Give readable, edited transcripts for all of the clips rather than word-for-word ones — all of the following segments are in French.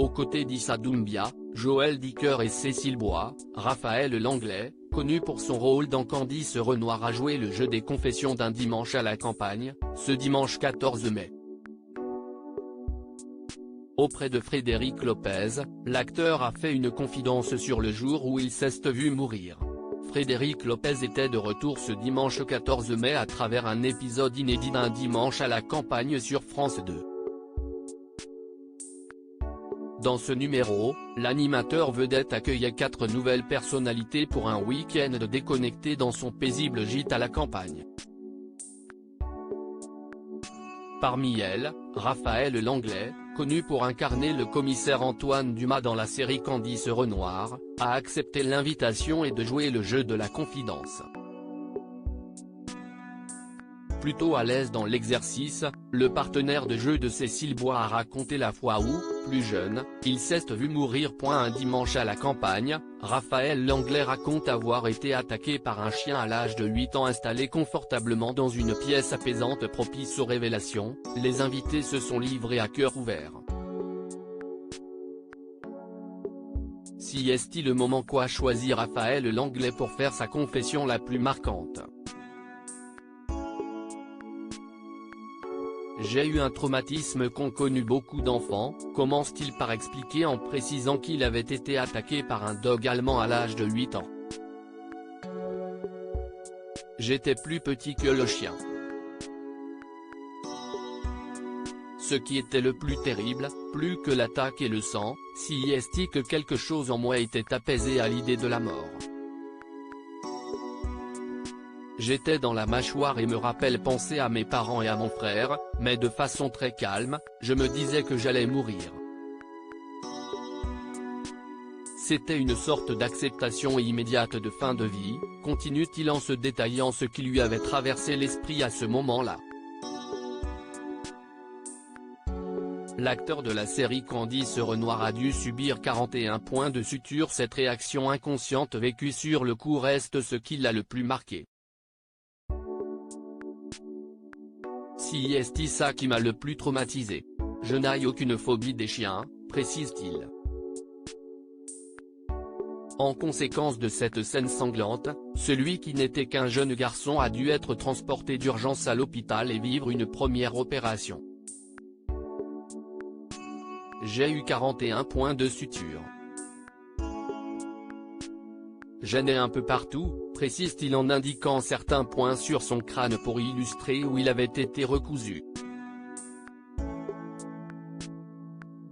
Aux côtés d'Issa Doumbia, Joël Dicker et Cécile Bois, Raphaël Langlais, connu pour son rôle dans Candice Renoir, a joué le jeu des confessions d'un dimanche à la campagne, ce dimanche 14 mai. Auprès de Frédéric Lopez, l'acteur a fait une confidence sur le jour où il s'est vu mourir. Frédéric Lopez était de retour ce dimanche 14 mai à travers un épisode inédit d'un dimanche à la campagne sur France 2. Dans ce numéro, l'animateur vedette accueillait 4 nouvelles personnalités pour un week-end déconnecté dans son paisible gîte à la campagne. Parmi elles, Raphaël Langlais, connu pour incarner le commissaire Antoine Dumas dans la série Candice Renoir, a accepté l'invitation et de jouer le jeu de la confidence. Plutôt à l'aise dans l'exercice, le partenaire de jeu de Cécile Bois a raconté la fois où, plus jeune, il s'est vu mourir. Un dimanche à la campagne, Raphaël Langlais raconte avoir été attaqué par un chien à l'âge de 8 ans installé confortablement dans une pièce apaisante propice aux révélations. Les invités se sont livrés à cœur ouvert. Si est-il le moment qu'a choisi Raphaël Langlais pour faire sa confession la plus marquante? J'ai eu un traumatisme qu'ont connu beaucoup d'enfants, commence-t-il par expliquer en précisant qu'il avait été attaqué par un dog allemand à l'âge de 8 ans. J'étais plus petit que le chien. Ce qui était le plus terrible, plus que l'attaque et le sang, si est-il que quelque chose en moi était apaisé à l'idée de la mort. J'étais dans la mâchoire et me rappelle penser à mes parents et à mon frère, mais de façon très calme, je me disais que j'allais mourir. C'était une sorte d'acceptation immédiate de fin de vie, continue-t-il en se détaillant ce qui lui avait traversé l'esprit à ce moment-là. L'acteur de la série Candice Renoir a dû subir 41 points de suture. Cette réaction inconsciente vécue sur le coup reste ce qui l'a le plus marqué. Si est ça qui m'a le plus traumatisé. Je n'ai aucune phobie des chiens, précise-t-il. En conséquence de cette scène sanglante, celui qui n'était qu'un jeune garçon a dû être transporté d'urgence à l'hôpital et vivre une première opération. J'ai eu 41 points de suture. J'en ai un peu partout, précise-t-il en indiquant certains points sur son crâne pour illustrer où il avait été recousu.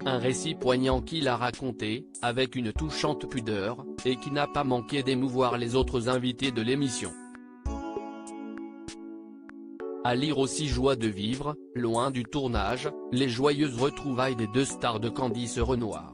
Un récit poignant qu'il a raconté, avec une touchante pudeur, et qui n'a pas manqué d'émouvoir les autres invités de l'émission. À lire aussi Joie de vivre, loin du tournage, les joyeuses retrouvailles des 2 stars de Candice Renoir.